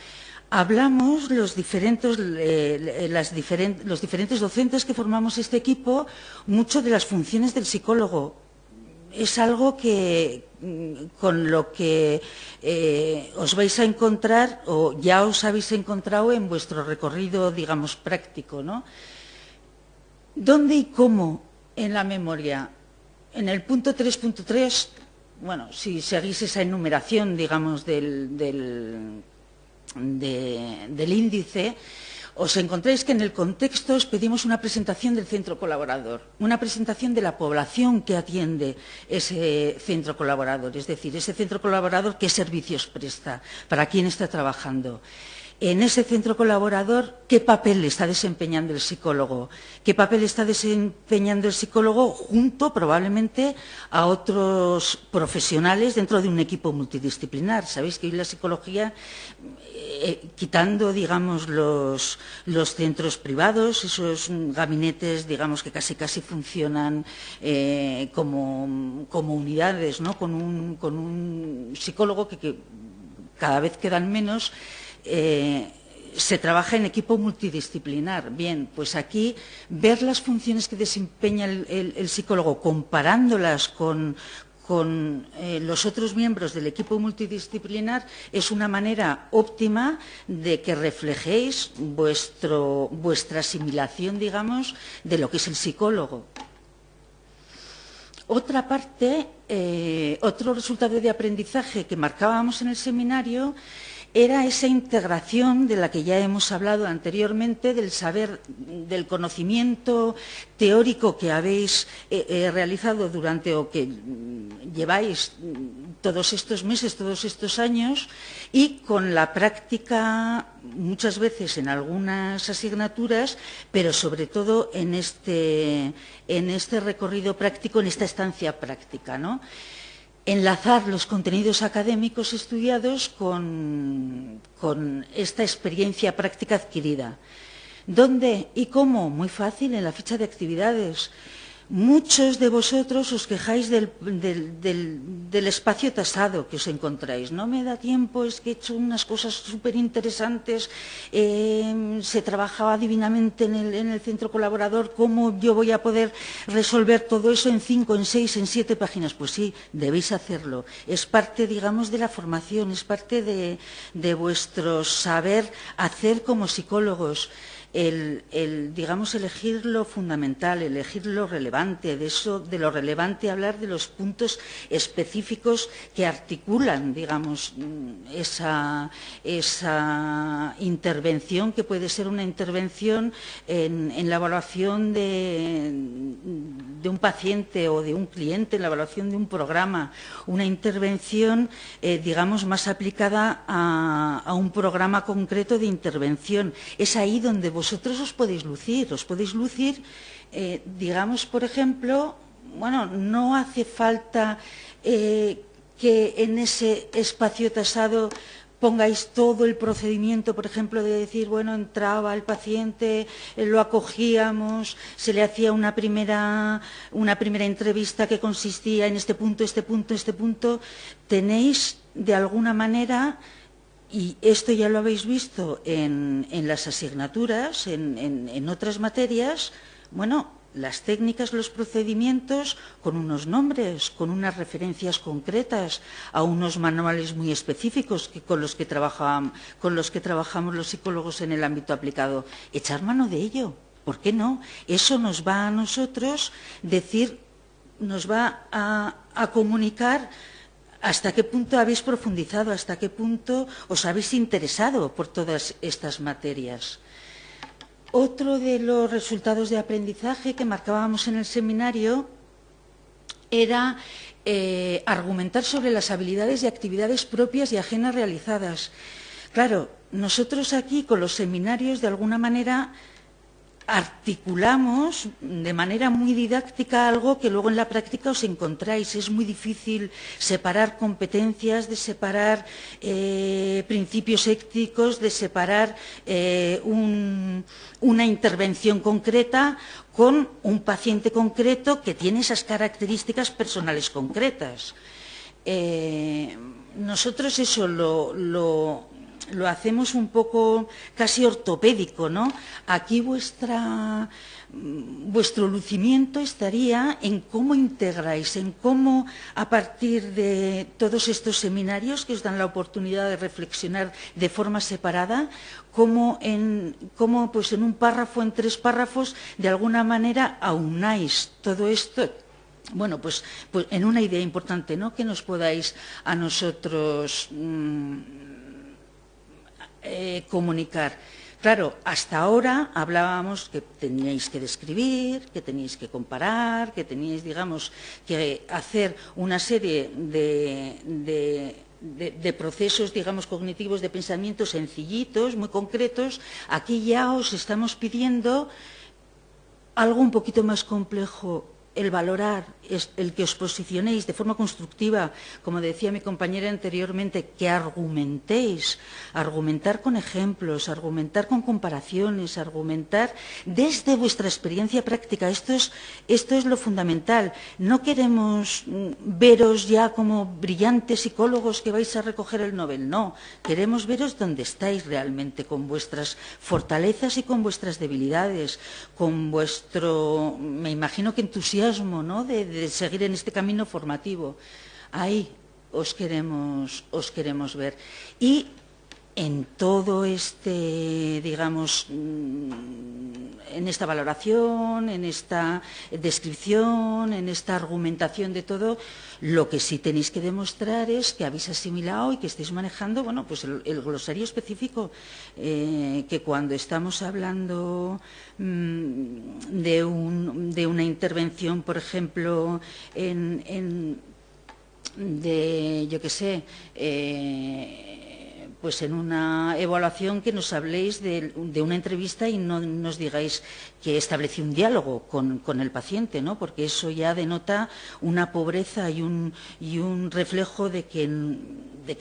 Hablamos los diferentes docentes que formamos este equipo mucho de las funciones del psicólogo. Es algo con lo que os vais a encontrar, o ya os habéis encontrado en vuestro recorrido, digamos, práctico, ¿no? ¿Dónde y cómo en la memoria? En el punto 3.3, bueno, si seguís esa enumeración, digamos, del índice, os encontráis que en el contexto os pedimos una presentación del centro colaborador, una presentación de la población que atiende ese centro colaborador, es decir, ese centro colaborador qué servicios presta, para quién está trabajando. En ese centro colaborador, ¿qué papel está desempeñando el psicólogo? ¿Qué papel está desempeñando el psicólogo junto, probablemente, a otros profesionales dentro de un equipo multidisciplinar? Sabéis que hoy la psicología, quitando, digamos, los centros privados, esos gabinetes, digamos, que casi funcionan como unidades, ¿no?, con un psicólogo que cada vez quedan menos. Se trabaja en equipo multidisciplinar. Bien, pues aquí ver las funciones que desempeña el psicólogo, comparándolas con los otros miembros del equipo multidisciplinar, es una manera óptima de que reflejéis vuestra asimilación, digamos, de lo que es el psicólogo. Otra parte, otro resultado de aprendizaje que marcábamos en el seminario era esa integración de la que ya hemos hablado anteriormente, del saber, del conocimiento teórico que habéis realizado durante, o que lleváis todos estos meses, todos estos años, y con la práctica, muchas veces en algunas asignaturas, pero sobre todo en este recorrido práctico, en esta estancia práctica, ¿no? Enlazar los contenidos académicos estudiados con esta experiencia práctica adquirida. ¿Dónde y cómo? Muy fácil, en la ficha de actividades. Muchos de vosotros os quejáis del espacio tasado que os encontráis. No me da tiempo, es que he hecho unas cosas súper interesantes, se trabajaba divinamente en el centro colaborador, ¿cómo yo voy a poder resolver todo eso en 5, en 6, en 7 páginas? Pues sí, debéis hacerlo. Es parte, digamos, de la formación, es parte de vuestro saber hacer como psicólogos. Digamos, elegir lo fundamental, elegir lo relevante, de lo relevante hablar de los puntos específicos que articulan, digamos, esa intervención, que puede ser una intervención en la evaluación de un paciente o de un cliente, en la evaluación de un programa, una intervención, digamos, más aplicada a un programa concreto de intervención. Es ahí donde vosotros os podéis lucir, digamos, por ejemplo, bueno, no hace falta que en ese espacio tasado pongáis todo el procedimiento, por ejemplo, de decir, bueno, entraba el paciente, lo acogíamos, se le hacía una primera entrevista que consistía en este punto. Tenéis, de alguna manera, y esto ya lo habéis visto en las asignaturas, en otras materias, bueno, las técnicas, los procedimientos con unos nombres, con unas referencias concretas, a unos manuales muy específicos con los que trabajamos los psicólogos en el ámbito aplicado. Echar mano de ello. ¿por qué no? Eso nos va a nosotros decir, nos va a comunicar hasta qué punto habéis profundizado, hasta qué punto os habéis interesado por todas estas materias. Otro de los resultados de aprendizaje que marcábamos en el seminario era argumentar sobre las habilidades y actividades propias y ajenas realizadas. Claro, nosotros aquí con los seminarios de alguna manera articulamos de manera muy didáctica algo que luego en la práctica os encontráis. Es muy difícil separar competencias, de separar principios éticos, de separar una intervención concreta con un paciente concreto que tiene esas características personales concretas. Nosotros eso lo hacemos un poco casi ortopédico, ¿no? Aquí vuestro lucimiento estaría en cómo integráis, en cómo a partir de todos estos seminarios que os dan la oportunidad de reflexionar de forma separada, cómo pues en un párrafo, en 3 párrafos, de alguna manera aunáis todo esto. Bueno, pues en una idea importante, ¿no? Que nos podáis a nosotros comunicar. Claro, hasta ahora hablábamos que teníais que describir, que teníais que comparar, que teníais, digamos, que hacer una serie de procesos, digamos, cognitivos de pensamiento sencillitos, muy concretos. Aquí ya os estamos pidiendo algo un poquito más complejo, el valorar, el que os posicionéis de forma constructiva, como decía mi compañera anteriormente, que argumentéis, argumentar con ejemplos, argumentar con comparaciones, argumentar desde vuestra experiencia práctica. Esto es lo fundamental. No queremos veros ya como brillantes psicólogos que vais a recoger el Nobel, no. Queremos veros donde estáis realmente, con vuestras fortalezas y con vuestras debilidades, con vuestro, me imagino que entusiasmo, ¿no?, de seguir en este camino formativo. Ahí os queremos ver. Y en todo este, digamos, en esta valoración, en esta descripción, en esta argumentación de todo, lo que sí tenéis que demostrar es que habéis asimilado y que estáis manejando, bueno, pues el glosario específico, que cuando estamos hablando de una intervención, por ejemplo, yo qué sé, pues en una evaluación que nos habléis de una entrevista y no nos digáis que estableció un diálogo con el paciente, ¿no? Porque eso ya denota una pobreza y un reflejo de que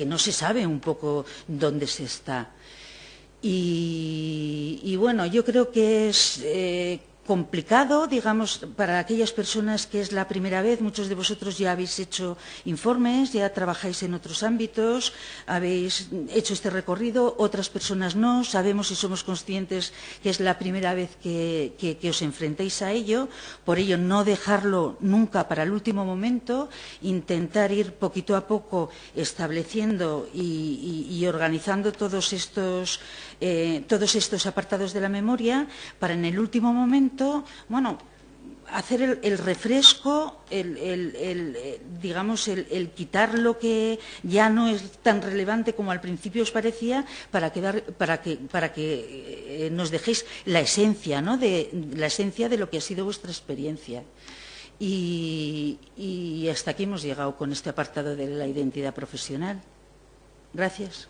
no se sabe un poco dónde se está. Y bueno, yo creo que es complicado, digamos, para aquellas personas que es la primera vez. Muchos de vosotros ya habéis hecho informes, ya trabajáis en otros ámbitos, habéis hecho este recorrido, otras personas no, sabemos y somos conscientes que es la primera vez que os enfrentáis a ello. Por ello, no dejarlo nunca para el último momento, intentar ir poquito a poco estableciendo y organizando todos estos apartados de la memoria para en el último momento, bueno, hacer el refresco, digamos, el quitar lo que ya no es tan relevante como al principio os parecía, para que nos dejéis la esencia, ¿no?, la esencia de lo que ha sido vuestra experiencia. Y hasta aquí hemos llegado con este apartado de la identidad profesional. Gracias.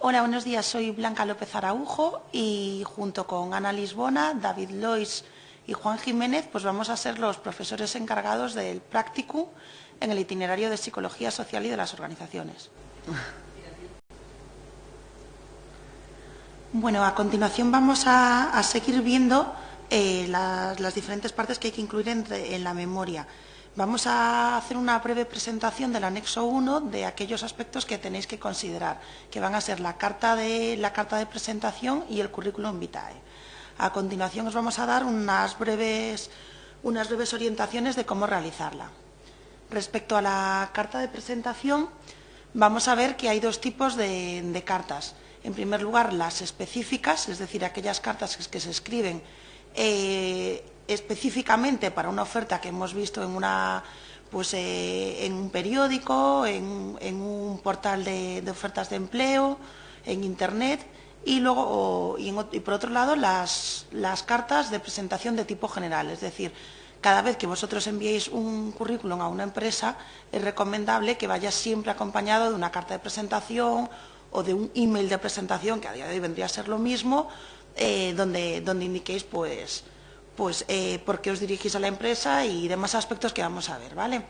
Hola, buenos días. Soy Blanca López Araujo y junto con Ana Lisbona, David Lois y Juan Jiménez, pues vamos a ser los profesores encargados del practicum en el itinerario de Psicología Social y de las organizaciones. Bueno, a continuación vamos a seguir viendo las diferentes partes que hay que incluir en la memoria. Vamos a hacer una breve presentación del anexo 1 de aquellos aspectos que tenéis que considerar, que van a ser la carta de presentación y el currículum vitae. A continuación os vamos a dar unas breves orientaciones de cómo realizarla. Respecto a la carta de presentación, vamos a ver que hay 2 tipos de cartas. En primer lugar, las específicas, es decir, aquellas cartas que se escriben específicamente para una oferta que hemos visto en un periódico, en un portal de ofertas de empleo, en Internet, y luego, y por otro lado, las cartas de presentación de tipo general, es decir, cada vez que vosotros enviéis un currículum a una empresa, es recomendable que vaya siempre acompañado de una carta de presentación o de un email de presentación, que a día de hoy vendría a ser lo mismo, donde indiquéis por qué os dirigís a la empresa y demás aspectos que vamos a ver, ¿vale?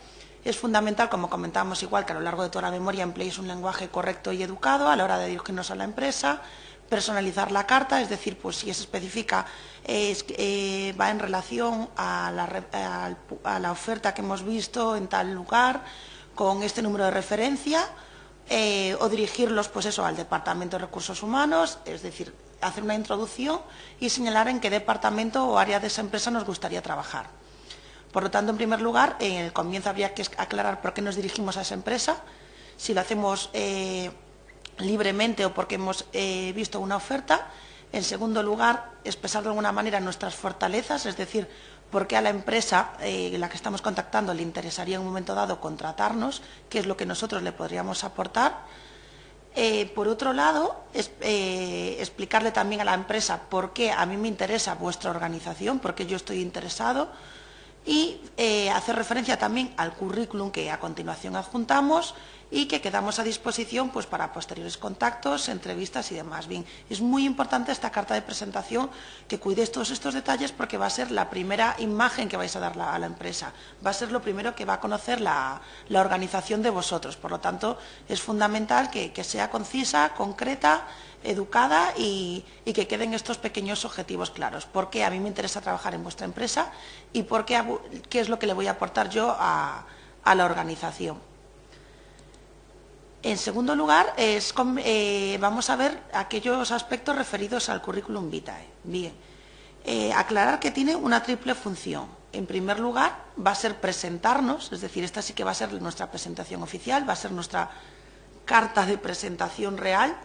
Es fundamental, como comentábamos igual, que a lo largo de toda la memoria empleéis un lenguaje correcto y educado a la hora de dirigirnos a la empresa, personalizar la carta, es decir, pues si es específica, va en relación a la oferta que hemos visto en tal lugar, con este número de referencia, o dirigirlos pues eso, al Departamento de Recursos Humanos, es decir, hacer una introducción y señalar en qué departamento o área de esa empresa nos gustaría trabajar. Por lo tanto, en primer lugar, en el comienzo habría que aclarar por qué nos dirigimos a esa empresa, si lo hacemos libremente o porque hemos visto una oferta. En segundo lugar, expresar de alguna manera nuestras fortalezas, es decir, por qué a la empresa la que estamos contactando le interesaría en un momento dado contratarnos, qué es lo que nosotros le podríamos aportar. Por otro lado, explicarle también a la empresa por qué a mí me interesa vuestra organización, por qué yo estoy interesado, y hacer referencia también al currículum que a continuación adjuntamos y que quedamos a disposición pues, para posteriores contactos, entrevistas y demás. Bien, es muy importante esta carta de presentación que cuidéis todos estos detalles porque va a ser la primera imagen que vais a dar a la empresa, va a ser lo primero que va a conocer la organización de vosotros. Por lo tanto, es fundamental que sea concisa, concreta, educada y que queden estos pequeños objetivos claros. ¿Por qué a mí me interesa trabajar en vuestra empresa y por qué es lo que le voy a aportar yo a la organización? En segundo lugar, vamos a ver aquellos aspectos referidos al currículum vitae. Bien, aclarar que tiene una triple función. En primer lugar, va a ser presentarnos, es decir, esta sí que va a ser nuestra presentación oficial, va a ser nuestra carta de presentación real.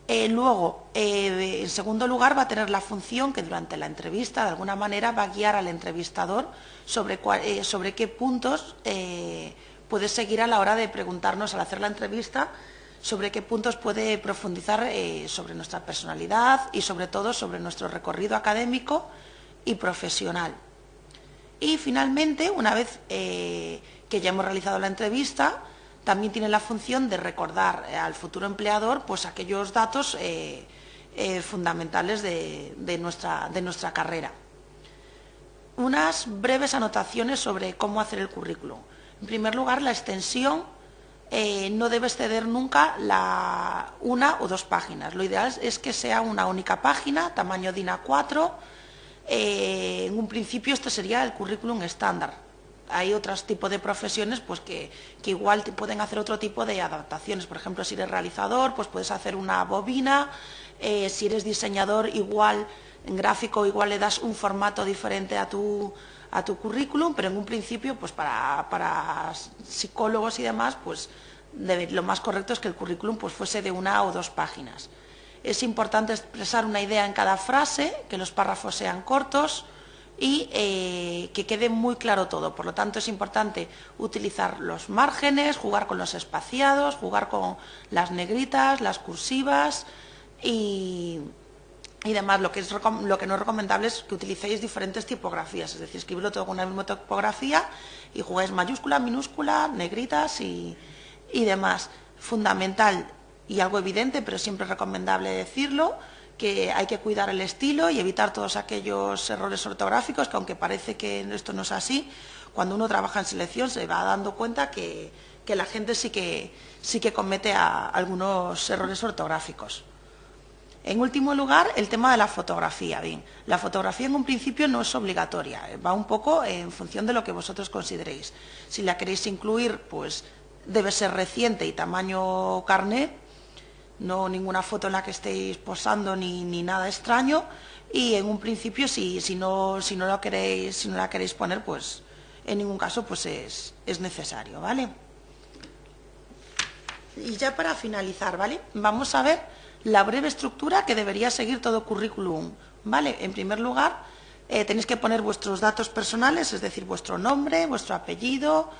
Luego, en segundo lugar, va a tener la función que durante la entrevista, de alguna manera, va a guiar al entrevistador sobre qué puntos puede seguir a la hora de preguntarnos, al hacer la entrevista, sobre qué puntos puede profundizar sobre nuestra personalidad y, sobre todo, sobre nuestro recorrido académico y profesional. Y, finalmente, una vez que ya hemos realizado la entrevista, también tiene la función de recordar al futuro empleador pues, aquellos datos fundamentales de nuestra carrera. Unas breves anotaciones sobre cómo hacer el currículum. En primer lugar, la extensión no debe exceder nunca una o dos páginas. Lo ideal es que sea una única página, tamaño DIN A4. En un principio este sería el currículum estándar. Hay otros tipos de profesiones pues, que igual pueden hacer otro tipo de adaptaciones. Por ejemplo, si eres realizador, pues puedes hacer una bobina. Si eres diseñador, igual, en gráfico, igual le das un formato diferente a tu currículum, pero en un principio, pues para psicólogos y demás, pues lo más correcto es que el currículum pues, fuese de una o dos páginas. Es importante expresar una idea en cada frase, que los párrafos sean cortos y que quede muy claro todo. Por lo tanto, es importante utilizar los márgenes, jugar con los espaciados, jugar con las negritas, las cursivas y demás. Lo que no es recomendable es que utilicéis diferentes tipografías, es decir, escribirlo todo con una misma tipografía y jugáis mayúscula, minúscula, negritas y demás. Fundamental y algo evidente, pero siempre es recomendable decirlo, que hay que cuidar el estilo y evitar todos aquellos errores ortográficos, que aunque parece que esto no es así, cuando uno trabaja en selección se va dando cuenta que la gente sí que comete algunos errores ortográficos. En último lugar, el tema de la fotografía. Bien, la fotografía en un principio no es obligatoria, va un poco en función de lo que vosotros consideréis. Si la queréis incluir, pues debe ser reciente y tamaño carnet, no ninguna foto en la que estéis posando ni nada extraño. Y en un principio, si no la queréis poner, pues en ningún caso pues es necesario, ¿vale? Y ya para finalizar, ¿vale? Vamos a ver La breve estructura que debería seguir todo currículum, ¿vale? En primer lugar, tenéis que poner vuestros datos personales, es decir, vuestro nombre, vuestro apellido,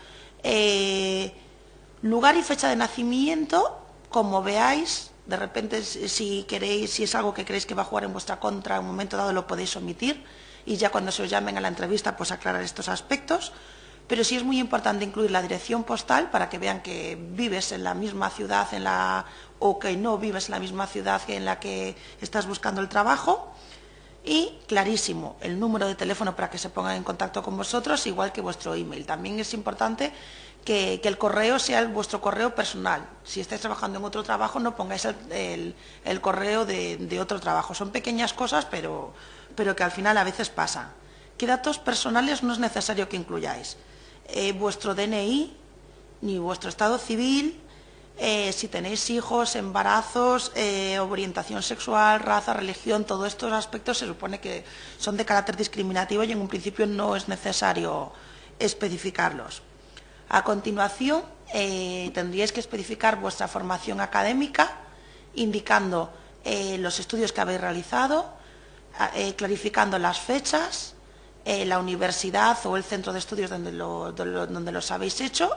lugar y fecha de nacimiento, como veáis. De repente, si es algo que creéis que va a jugar en vuestra contra, en un momento dado lo podéis omitir y ya cuando se os llamen a la entrevista, pues aclarar estos aspectos. Pero sí es muy importante incluir la dirección postal para que vean que vives en la misma ciudad o que no vives en la misma ciudad en la que estás buscando el trabajo. Y, clarísimo, el número de teléfono para que se pongan en contacto con vosotros, igual que vuestro email. También es importante que el correo sea vuestro correo personal. Si estáis trabajando en otro trabajo, no pongáis el correo de otro trabajo. Son pequeñas cosas, pero que al final a veces pasan. ¿Qué datos personales no es necesario que incluyáis? Vuestro DNI, ni vuestro estado civil, si tenéis hijos, embarazos, orientación sexual, raza, religión, todos estos aspectos se supone que son de carácter discriminativo y en un principio no es necesario especificarlos. A continuación, tendríais que especificar vuestra formación académica, indicando los estudios que habéis realizado, clarificando las fechas, la universidad o el centro de estudios donde los habéis hecho,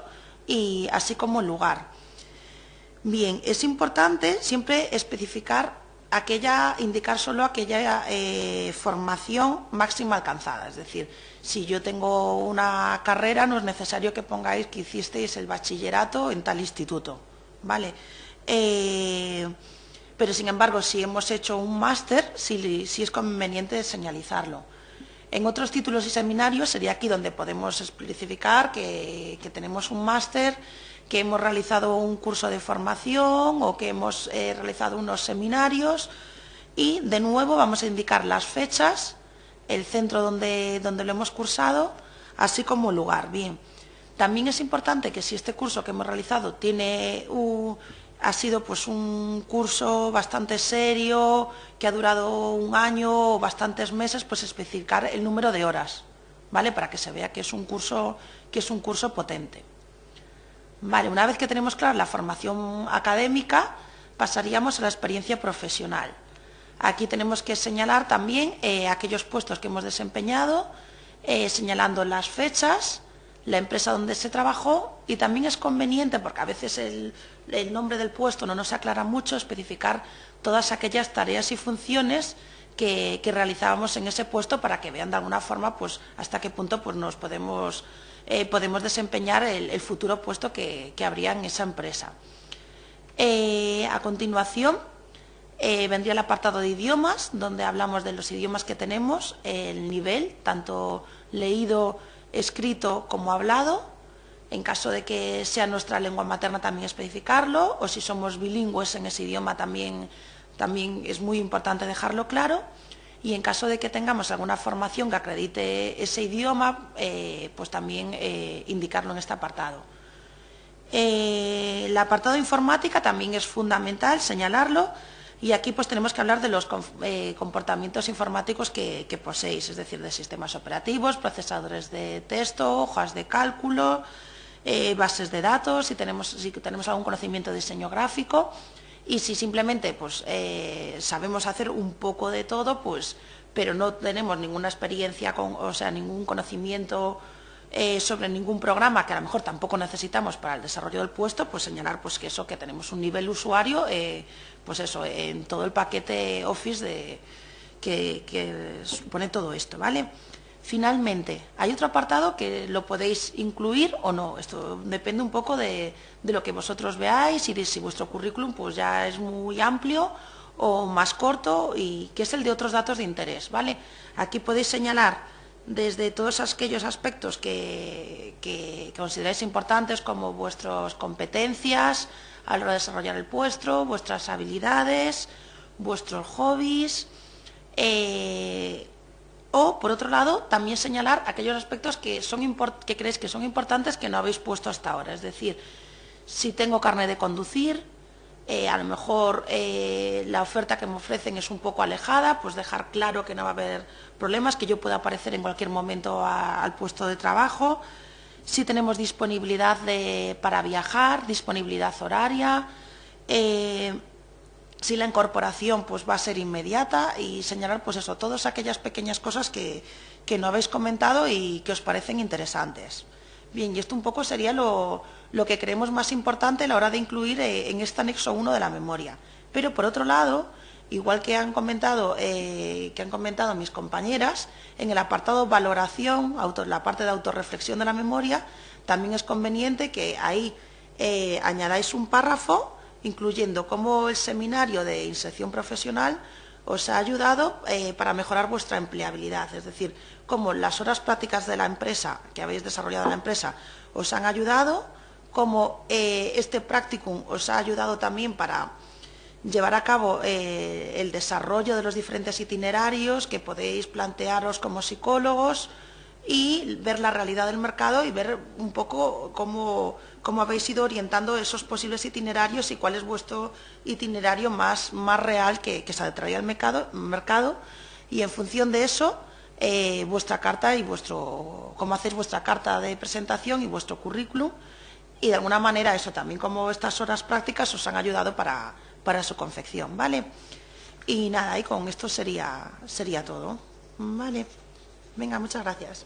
y así como el lugar. Bien, es importante siempre especificar indicar solo aquella formación máxima alcanzada. Es decir, si yo tengo una carrera, no es necesario que pongáis que hicisteis el bachillerato en tal instituto, ¿vale? Pero, sin embargo, si hemos hecho un máster, sí es conveniente señalizarlo. En otros títulos y seminarios sería aquí donde podemos especificar que tenemos un máster, que hemos realizado un curso de formación o que hemos realizado unos seminarios, y de nuevo vamos a indicar las fechas, el centro donde lo hemos cursado, así como el lugar. Bien, también es importante que si este curso que hemos realizado ha sido pues un curso bastante serio, que ha durado un año o bastantes meses, pues especificar el número de horas, ¿vale? Para que se vea que es un curso potente. Vale, una vez que tenemos clara la formación académica, pasaríamos a la experiencia profesional. Aquí tenemos que señalar también aquellos puestos que hemos desempeñado, señalando las fechas, la empresa donde se trabajó, y también es conveniente, porque a veces el nombre del puesto no nos aclara mucho, especificar todas aquellas tareas y funciones que realizábamos en ese puesto, para que vean de alguna forma pues hasta qué punto pues nos podemos desempeñar el futuro puesto que habría en esa empresa. A continuación vendría el apartado de idiomas, donde hablamos de los idiomas que tenemos, el nivel, tanto leído, escrito como hablado. En caso de que sea nuestra lengua materna, también especificarlo, o si somos bilingües en ese idioma también es muy importante dejarlo claro. Y en caso de que tengamos alguna formación que acredite ese idioma, pues también indicarlo en este apartado. El apartado de informática también es fundamental señalarlo, y aquí pues tenemos que hablar de los comportamientos informáticos que poseéis, es decir, de sistemas operativos, procesadores de texto, hojas de cálculo, bases de datos, si tenemos algún conocimiento de diseño gráfico. Y si simplemente pues, sabemos hacer un poco de todo, pues, pero no tenemos ninguna experiencia, ningún conocimiento sobre ningún programa, que a lo mejor tampoco necesitamos para el desarrollo del puesto, pues señalar pues, que tenemos un nivel usuario, pues eso, en todo el paquete Office que supone todo esto, ¿vale? Finalmente, hay otro apartado que lo podéis incluir o no. Esto depende un poco de lo que vosotros veáis y de si vuestro currículum pues ya es muy amplio o más corto, y que es el de otros datos de interés, ¿vale? Aquí podéis señalar desde todos aquellos aspectos que consideráis importantes, como vuestras competencias a la hora de desarrollar el puesto, vuestras habilidades, vuestros hobbies, o, por otro lado, también señalar aquellos aspectos que creéis que son importantes que no habéis puesto hasta ahora. Es decir, si tengo carnet de conducir, a lo mejor la oferta que me ofrecen es un poco alejada, pues dejar claro que no va a haber problemas, que yo pueda aparecer en cualquier momento al puesto de trabajo. Si tenemos disponibilidad para viajar, disponibilidad horaria, si la incorporación pues va a ser inmediata y señalar pues eso, todas aquellas pequeñas cosas que no habéis comentado y que os parecen interesantes. Bien, y esto un poco sería lo que creemos más importante a la hora de incluir en este anexo 1 de la memoria. Pero por otro lado, igual que han comentado mis compañeras, en el apartado valoración, la parte de autorreflexión de la memoria, también es conveniente que ahí añadáis un párrafo incluyendo cómo el seminario de inserción profesional os ha ayudado para mejorar vuestra empleabilidad, es decir, cómo las horas prácticas de la empresa, que habéis desarrollado en la empresa, os han ayudado, cómo este practicum os ha ayudado también para llevar a cabo el desarrollo de los diferentes itinerarios que podéis plantearos como psicólogos y ver la realidad del mercado y ver un poco cómo habéis ido orientando esos posibles itinerarios y cuál es vuestro itinerario más real que se atrae al mercado y en función de eso vuestra carta y cómo hacéis vuestra carta de presentación y vuestro currículum y de alguna manera eso también como estas horas prácticas os han ayudado para su confección, ¿vale? Y nada, y con esto sería todo, ¿vale? Venga, muchas gracias.